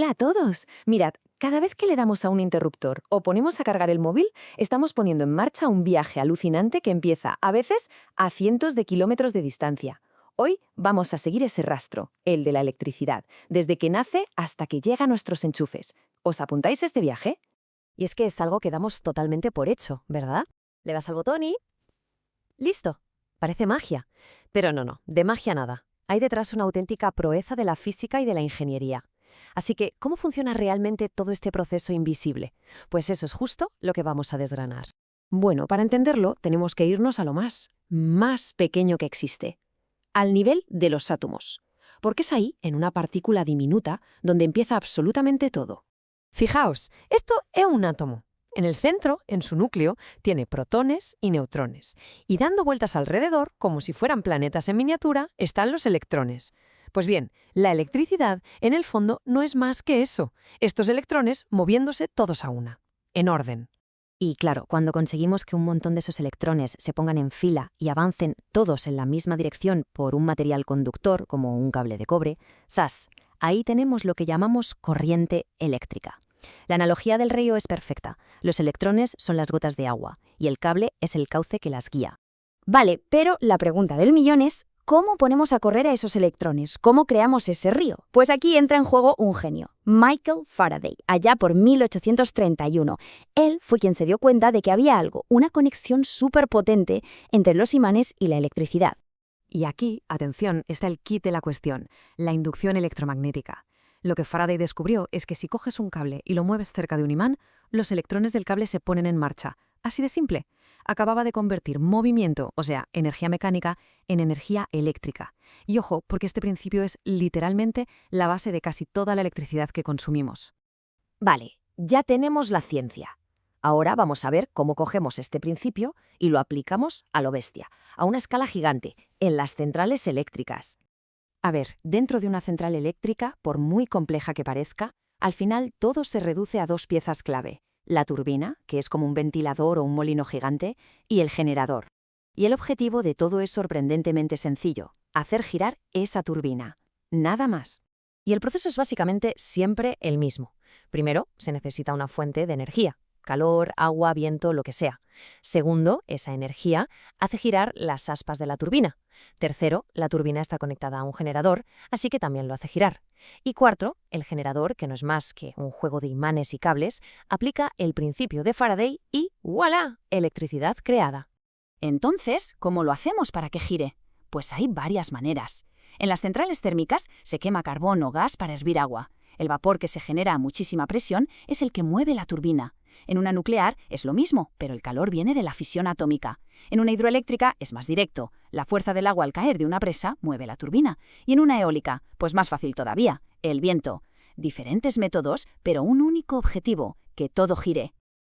Hola a todos. Mirad, cada vez que le damos a un interruptor o ponemos a cargar el móvil, estamos poniendo en marcha un viaje alucinante que empieza, a veces, a cientos de kilómetros de distancia. Hoy vamos a seguir ese rastro, el de la electricidad, desde que nace hasta que llega a nuestros enchufes. ¿Os apuntáis a este viaje? Y es que es algo que damos totalmente por hecho, ¿verdad? Le das al botón y... ¡listo! Parece magia. Pero no, de magia nada. Hay detrás una auténtica proeza de la física y de la ingeniería. Así que, ¿cómo funciona realmente todo este proceso invisible? Pues eso es justo lo que vamos a desgranar. Bueno, para entenderlo, tenemos que irnos a lo más pequeño que existe, al nivel de los átomos. Porque es ahí, en una partícula diminuta, donde empieza absolutamente todo. Fijaos, esto es un átomo. En el centro, en su núcleo, tiene protones y neutrones. Y dando vueltas alrededor, como si fueran planetas en miniatura, están los electrones. Pues bien, la electricidad, en el fondo, no es más que eso. Estos electrones moviéndose todos a una, en orden. Y claro, cuando conseguimos que un montón de esos electrones se pongan en fila y avancen todos en la misma dirección por un material conductor, como un cable de cobre, ¡zas! Ahí tenemos lo que llamamos corriente eléctrica. La analogía del río es perfecta. Los electrones son las gotas de agua y el cable es el cauce que las guía. Vale, pero la pregunta del millón es, ¿cómo ponemos a correr a esos electrones? ¿Cómo creamos ese río? Pues aquí entra en juego un genio, Michael Faraday, allá por 1831. Él fue quien se dio cuenta de que había algo, una conexión súper potente entre los imanes y la electricidad. Y aquí, atención, está el kit de la cuestión, la inducción electromagnética. Lo que Faraday descubrió es que si coges un cable y lo mueves cerca de un imán, los electrones del cable se ponen en marcha. Así de simple. Acababa de convertir movimiento, o sea, energía mecánica, en energía eléctrica. Y ojo, porque este principio es literalmente la base de casi toda la electricidad que consumimos. Vale, ya tenemos la ciencia. Ahora vamos a ver cómo cogemos este principio y lo aplicamos a lo bestia, a una escala gigante, en las centrales eléctricas. A ver, dentro de una central eléctrica, por muy compleja que parezca, al final todo se reduce a dos piezas clave. La turbina, que es como un ventilador o un molino gigante, y el generador. Y el objetivo de todo es sorprendentemente sencillo, hacer girar esa turbina. Nada más. Y el proceso es básicamente siempre el mismo. Primero, se necesita una fuente de energía. Calor, agua, viento, lo que sea. Segundo, esa energía hace girar las aspas de la turbina. Tercero, la turbina está conectada a un generador, así que también lo hace girar. Y cuarto, el generador, que no es más que un juego de imanes y cables, aplica el principio de Faraday y ¡voilá! Electricidad creada. Entonces, ¿cómo lo hacemos para que gire? Pues hay varias maneras. En las centrales térmicas se quema carbón o gas para hervir agua. El vapor que se genera a muchísima presión es el que mueve la turbina. En una nuclear es lo mismo, pero el calor viene de la fisión atómica. En una hidroeléctrica es más directo. La fuerza del agua al caer de una presa mueve la turbina. Y en una eólica, pues más fácil todavía, el viento. Diferentes métodos, pero un único objetivo, que todo gire.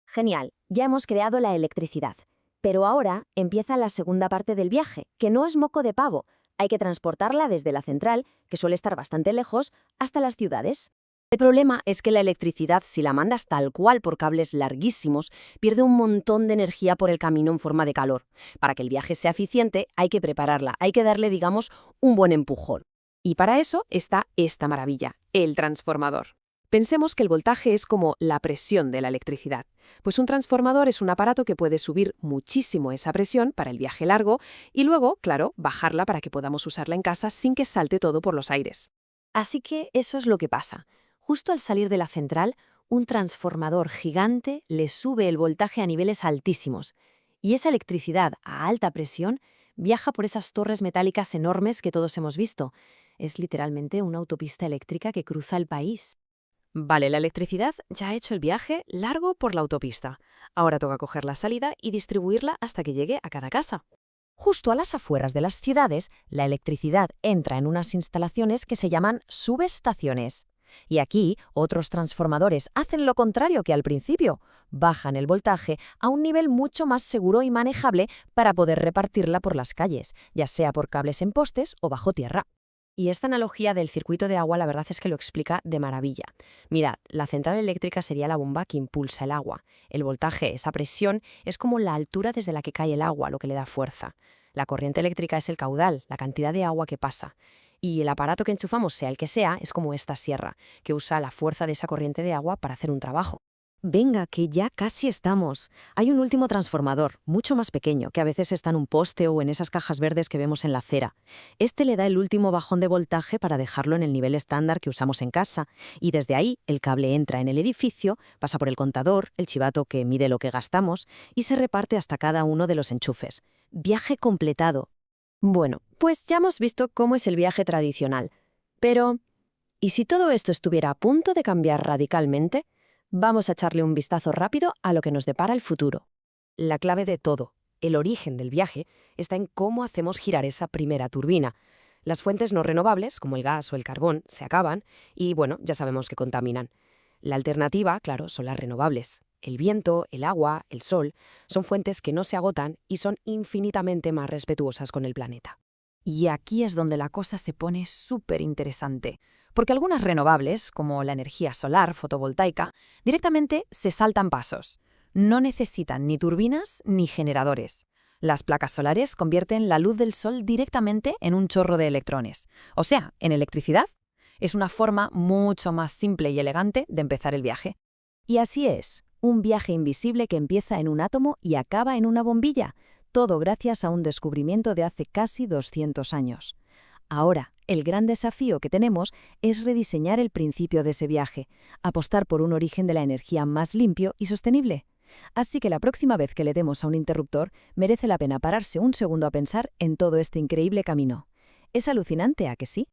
Genial, ya hemos creado la electricidad. Pero ahora empieza la segunda parte del viaje, que no es moco de pavo. Hay que transportarla desde la central, que suele estar bastante lejos, hasta las ciudades. El problema es que la electricidad, si la mandas tal cual por cables larguísimos, pierde un montón de energía por el camino en forma de calor. Para que el viaje sea eficiente, hay que prepararla, hay que darle, digamos, un buen empujón. Y para eso está esta maravilla, el transformador. Pensemos que el voltaje es como la presión de la electricidad. Pues un transformador es un aparato que puede subir muchísimo esa presión para el viaje largo y luego, claro, bajarla para que podamos usarla en casa sin que salte todo por los aires. Así que eso es lo que pasa. Justo al salir de la central, un transformador gigante le sube el voltaje a niveles altísimos. Y esa electricidad a alta presión viaja por esas torres metálicas enormes que todos hemos visto. Es literalmente una autopista eléctrica que cruza el país. Vale, la electricidad ya ha hecho el viaje largo por la autopista. Ahora toca coger la salida y distribuirla hasta que llegue a cada casa. Justo a las afueras de las ciudades, la electricidad entra en unas instalaciones que se llaman subestaciones. Y aquí, otros transformadores hacen lo contrario que al principio. Bajan el voltaje a un nivel mucho más seguro y manejable para poder repartirla por las calles, ya sea por cables en postes o bajo tierra. Y esta analogía del circuito de agua la verdad es que lo explica de maravilla. Mirad, la central eléctrica sería la bomba que impulsa el agua. El voltaje, esa presión, es como la altura desde la que cae el agua, lo que le da fuerza. La corriente eléctrica es el caudal, la cantidad de agua que pasa. Y el aparato que enchufamos, sea el que sea, es como esta sierra, que usa la fuerza de esa corriente de agua para hacer un trabajo. Venga, que ya casi estamos. Hay un último transformador, mucho más pequeño, que a veces está en un poste o en esas cajas verdes que vemos en la acera. Este le da el último bajón de voltaje para dejarlo en el nivel estándar que usamos en casa, y desde ahí el cable entra en el edificio, pasa por el contador, el chivato que mide lo que gastamos, y se reparte hasta cada uno de los enchufes. Viaje completado. Bueno, pues ya hemos visto cómo es el viaje tradicional. Pero, ¿y si todo esto estuviera a punto de cambiar radicalmente? Vamos a echarle un vistazo rápido a lo que nos depara el futuro. La clave de todo, el origen del viaje, está en cómo hacemos girar esa primera turbina. Las fuentes no renovables, como el gas o el carbón, se acaban y, bueno, ya sabemos que contaminan. La alternativa, claro, son las renovables. El viento, el agua, el sol, son fuentes que no se agotan y son infinitamente más respetuosas con el planeta. Y aquí es donde la cosa se pone súper interesante, porque algunas renovables, como la energía solar fotovoltaica, directamente se saltan pasos. No necesitan ni turbinas ni generadores. Las placas solares convierten la luz del sol directamente en un chorro de electrones, o sea, en electricidad. Es una forma mucho más simple y elegante de empezar el viaje. Y así es, un viaje invisible que empieza en un átomo y acaba en una bombilla. Todo gracias a un descubrimiento de hace casi 200 años. Ahora, el gran desafío que tenemos es rediseñar el principio de ese viaje, apostar por un origen de la energía más limpio y sostenible. Así que la próxima vez que le demos a un interruptor, merece la pena pararse un segundo a pensar en todo este increíble camino. Es alucinante, ¿a que sí?